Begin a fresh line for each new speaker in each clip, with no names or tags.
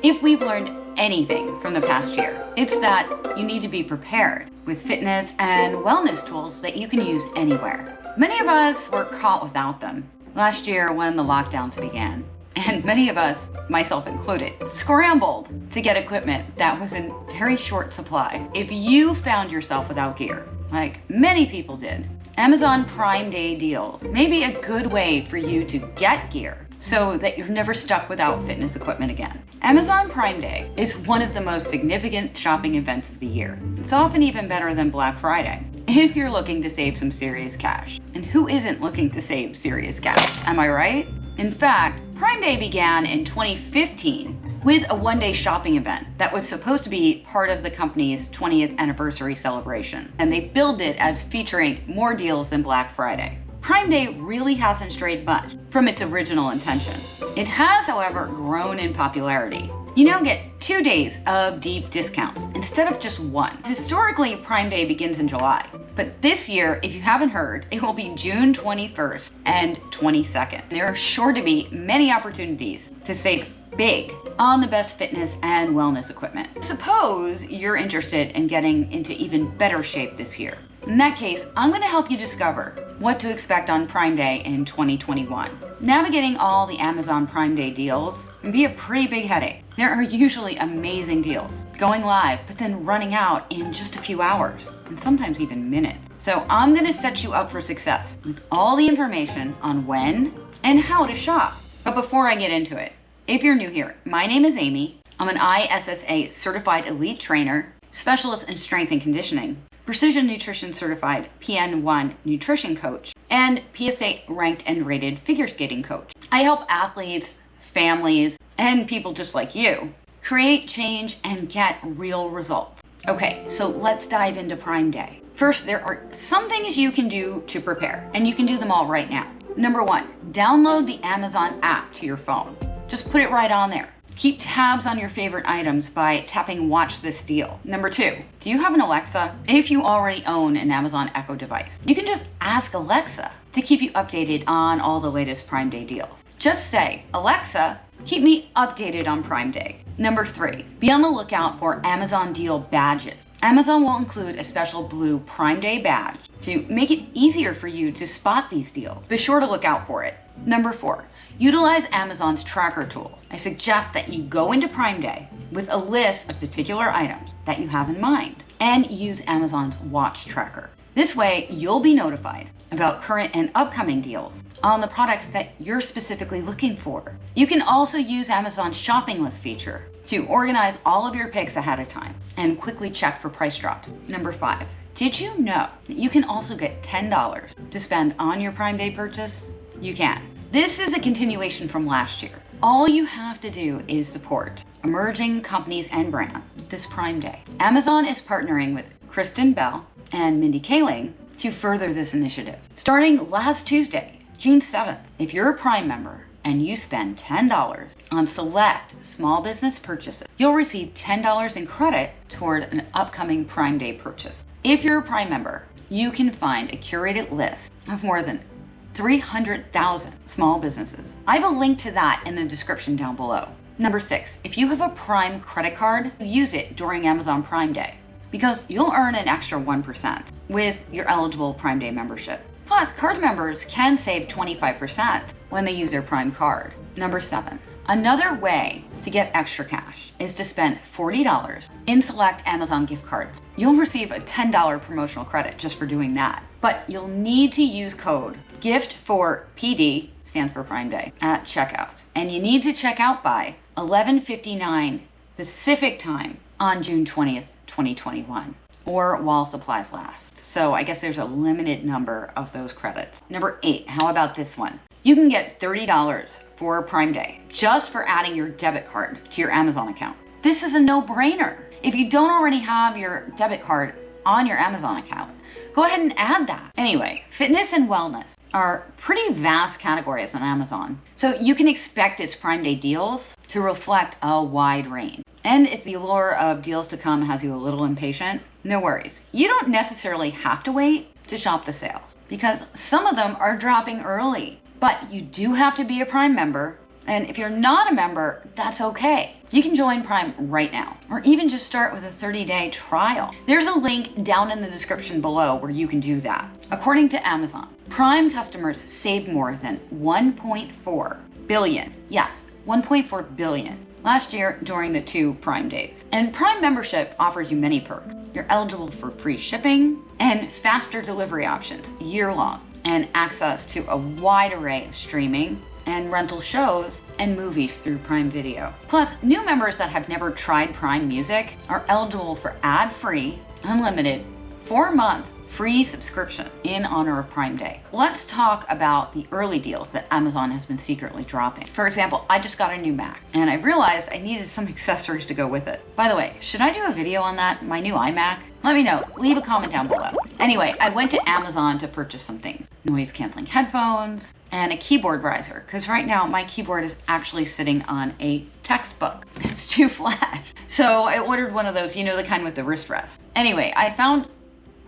If we've learned anything from the past year, it's that you need to be prepared with fitness and wellness tools that you can use anywhere. Many of us were caught without them last year when the lockdowns began. And many of us, myself included, scrambled to get equipment that was in very short supply. If you found yourself without gear, like many people did, Amazon Prime Day deals may be a good way for you to get gear so that you're never stuck without fitness equipment again. Amazon Prime Day is one of the most significant shopping events of the year. It's often even better than Black Friday if you're looking to save some serious cash. And who isn't looking to save serious cash? Am I right? In fact, Prime Day began in 2015 with a one-day shopping event that was supposed to be part of the company's 20th anniversary celebration. And they billed it as featuring more deals than Black Friday. Prime Day really hasn't strayed much from its original intention. It has, however, grown in popularity. You now get 2 days of deep discounts instead of just one. Historically, Prime Day begins in July, but this year, if you haven't heard, it will be June 21st and 22nd. There are sure to be many opportunities to save big on the best fitness and wellness equipment. Suppose you're interested in getting into even better shape this year. In that case, I'm going to help you discover what to expect on Prime Day in 2021. Navigating all the Amazon Prime Day deals can be a pretty big headache. There are usually amazing deals going live, but then running out in just a few hours, and sometimes even minutes. So I'm going to set you up for success with all the information on when and how to shop. But before I get into it, if you're new here, my name is Amy. I'm an ISSA certified elite trainer, specialist in strength and conditioning, Precision Nutrition certified PN1 nutrition coach, and PSA ranked and rated figure skating coach. I help athletes, families, and people just like you create change and get real results. Okay, so let's dive into Prime Day. First, there are some things you can do to prepare, and you can do them all right now. Number 1, download the Amazon app to your phone. Just put it right on there. Keep tabs on your favorite items by tapping Watch This Deal. Number 2, do you have an Alexa? If you already own an Amazon Echo device, you can just ask Alexa to keep you updated on all the latest Prime Day deals. Just say, Alexa, keep me updated on Prime Day. Number 3, be on the lookout for Amazon Deal badges. Amazon will include a special blue Prime Day badge to make it easier for you to spot these deals. Be sure to look out for it. Number 4, utilize Amazon's tracker tools. I suggest that you go into Prime Day with a list of particular items that you have in mind and use Amazon's watch tracker. This way, you'll be notified about current and upcoming deals on the products that you're specifically looking for. You can also use Amazon's shopping list feature to organize all of your picks ahead of time and quickly check for price drops. Number 5, did you know that you can also get $10 to spend on your Prime Day purchase? You can. This is a continuation from last year. All you have to do is support emerging companies and brands this Prime Day. Amazon is partnering with Kristen Bell and Mindy Kaling to further this initiative. Starting last Tuesday, June 7th, if you're a Prime member and you spend $10 on select small business purchases, you'll receive $10 in credit toward an upcoming Prime Day purchase. If you're a Prime member, you can find a curated list of more than 300,000 small businesses. I have a link to that in the description down below. Number 6, if you have a Prime credit card, use it during Amazon Prime Day because you'll earn an extra 1% with your eligible Prime Day membership. Plus, card members can save 25% when they use their Prime card. Number 7, another way to get extra cash is to spend $40 in select Amazon gift cards. You'll receive a $10 promotional credit just for doing that. But you'll need to use code GIFT4PD, stands for Prime Day, at checkout. And you need to check out by 11:59 Pacific time on June 20th, 2021, or while supplies last. So I guess there's a limited number of those credits. Number 8, how about this one? You can get $30 for Prime Day just for adding your debit card to your Amazon account. This is a no-brainer. If you don't already have your debit card on your Amazon account, go ahead and add that. Anyway, fitness and wellness are pretty vast categories on Amazon, so you can expect its Prime Day deals to reflect a wide range. And if the allure of deals to come has you a little impatient, no worries. You don't necessarily have to wait to shop the sales because some of them are dropping early. But you do have to be a Prime member And if you're not a member, that's okay. You can join Prime right now, or even just start with a 30-day trial. There's a link down in the description below where you can do that. According to Amazon, Prime customers saved more than 1.4 billion. Yes, 1.4 billion last year during the 2 Prime days. And Prime membership offers you many perks. You're eligible for free shipping and faster delivery options year-long, and access to a wide array of streaming and rental shows and movies through Prime Video. Plus, new members that have never tried Prime Music are eligible for ad-free, unlimited, 4-month free subscription in honor of Prime Day. Let's talk about the early deals that Amazon has been secretly dropping. For example, I just got a new Mac and I realized I needed some accessories to go with it. By the way, should I do a video on that, my new iMac? Let me know, leave a comment down below. Anyway, I went to Amazon to purchase some things. Noise canceling headphones and a keyboard riser, because right now my keyboard is actually sitting on a textbook. It's too flat. So I ordered one of those, you know, the kind with the wrist rest. Anyway, I found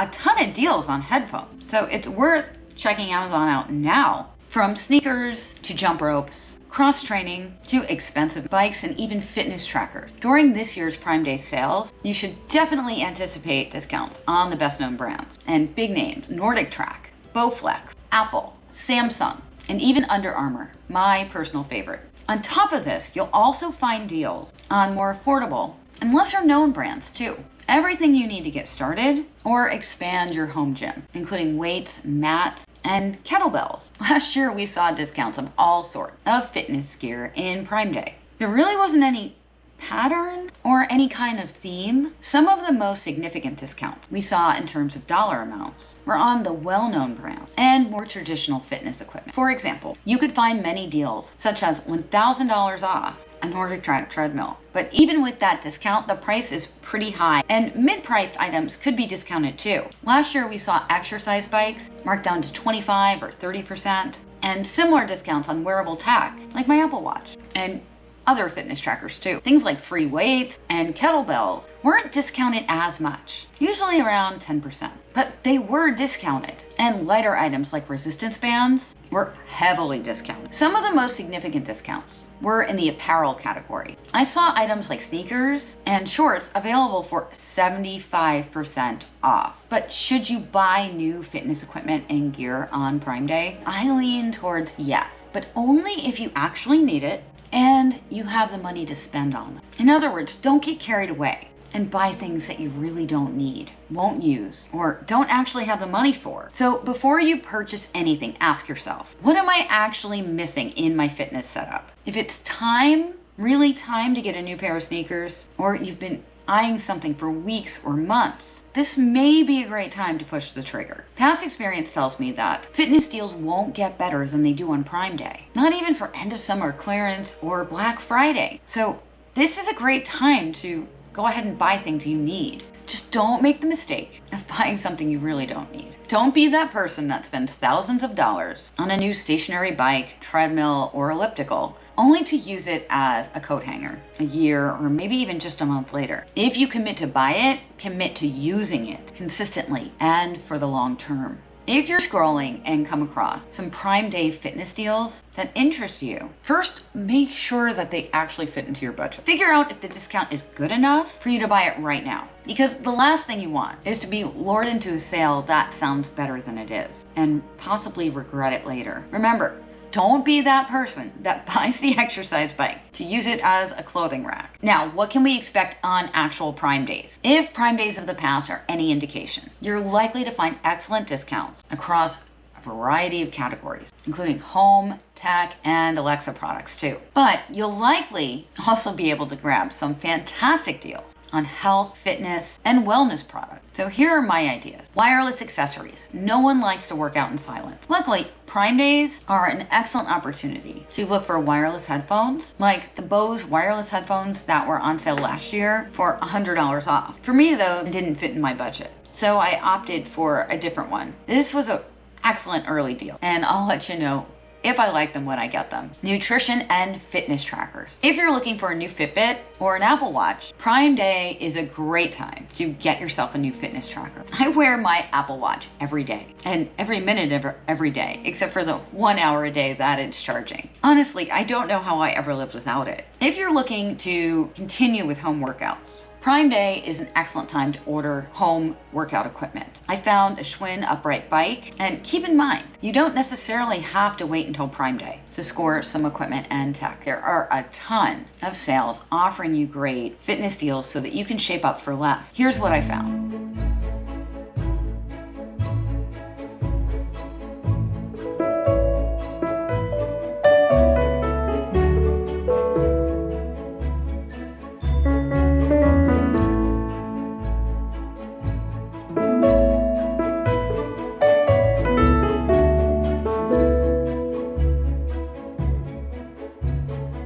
a ton of deals on headphones. So it's worth checking Amazon out now. From sneakers to jump ropes, cross training to expensive bikes and even fitness trackers. During this year's Prime Day sales, you should definitely anticipate discounts on the best known brands and big names: Nordic Track, Bowflex, Apple, Samsung, and even Under Armour, my personal favorite. On top of this, you'll also find deals on more affordable and lesser known brands too. Everything you need to get started or expand your home gym, including weights, mats, and kettlebells. Last year, we saw discounts on all sorts of fitness gear in Prime Day. There really wasn't any pattern or any kind of theme. Some of the most significant discounts we saw in terms of dollar amounts were on the well-known brands and more traditional fitness equipment. For example, you could find many deals such as $1,000 off a Nordic Track treadmill. But even with that discount, the price is pretty high, and mid-priced items could be discounted too. Last year, we saw exercise bikes marked down to 25 or 30%, and similar discounts on wearable tech, like my Apple Watch, and other fitness trackers too. Things like free weights and kettlebells weren't discounted as much, usually around 10%, but they were discounted. And lighter items like resistance bands were heavily discounted. Some of the most significant discounts were in the apparel category. I saw items like sneakers and shorts available for 75% off. But should you buy new fitness equipment and gear on Prime Day? I lean towards yes, but only if you actually need it and you have the money to spend on them. In other words, don't get carried away and buy things that you really don't need, won't use, or don't actually have the money for. So before you purchase anything, ask yourself, what am I actually missing in my fitness setup? If it's time, really time to get a new pair of sneakers, or you've been eyeing something for weeks or months, this may be a great time to push the trigger. Past experience tells me that fitness deals won't get better than they do on Prime Day, not even for end of summer clearance or Black Friday. So this is a great time to go ahead and buy things you need. Just don't make the mistake of buying something you really don't need. Don't be that person that spends thousands of dollars on a new stationary bike, treadmill, or elliptical, only to use it as a coat hanger a year or maybe even just a month later. If you commit to buy it, commit to using it consistently and for the long term. If you're scrolling and come across some Prime Day fitness deals that interest you, first make sure that they actually fit into your budget. Figure out if the discount is good enough for you to buy it right now. Because the last thing you want is to be lured into a sale that sounds better than it is and possibly regret it later. Remember, don't be that person that buys the exercise bike to use it as a clothing rack. Now, what can we expect on actual Prime Days? If Prime Days of the past are any indication, you're likely to find excellent discounts across a variety of categories, including home, tech, and Alexa products too. But you'll likely also be able to grab some fantastic deals on health, fitness, and wellness products. So here are my ideas. Wireless accessories. No one likes to work out in silence. Luckily, Prime Days are an excellent opportunity to look for wireless headphones, like the Bose wireless headphones that were on sale last year for $100 off. For me though, it didn't fit in my budget, so I opted for a different one. This was an excellent early deal, and I'll let you know if I like them when I get them. Nutrition and fitness trackers. If you're looking for a new Fitbit or an Apple Watch, Prime Day is a great time to get yourself a new fitness tracker. I wear my Apple Watch every day and every minute of every day, except for the 1 hour a day that it's charging. Honestly, I don't know how I ever lived without it. If you're looking to continue with home workouts, Prime Day is an excellent time to order home workout equipment. I found a Schwinn upright bike, and keep in mind, you don't necessarily have to wait until Prime Day to score some equipment and tech. There are a ton of sales offering you great fitness deals so that you can shape up for less. Here's what I found.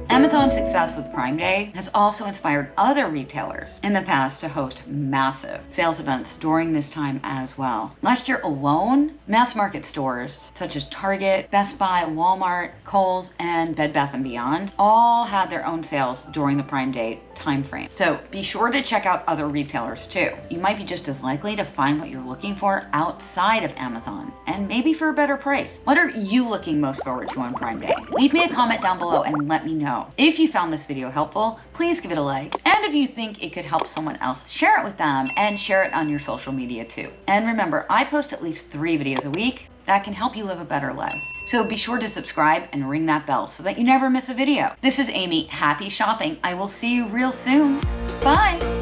Amazon's success with Prime Day has also inspired other retailers in the past to host massive sales events during this time as well. Last year alone, mass market stores such as Target, Best Buy, Walmart, Kohl's, and Bed Bath & Beyond all had their own sales during the Prime Day timeframe. So be sure to check out other retailers too. You might be just as likely to find what you're looking for outside of Amazon, and maybe for a better price. What are you looking most forward to on Prime Day? Leave me a comment down below and let me know. If you found this video helpful, please give it a like. And if you think it could help someone else, share it with them and share it on your social media too. And remember, I post at least 3 videos a week that can help you live a better life. So be sure to subscribe and ring that bell so that you never miss a video. This is Amy. Happy shopping. I will see you real soon. Bye.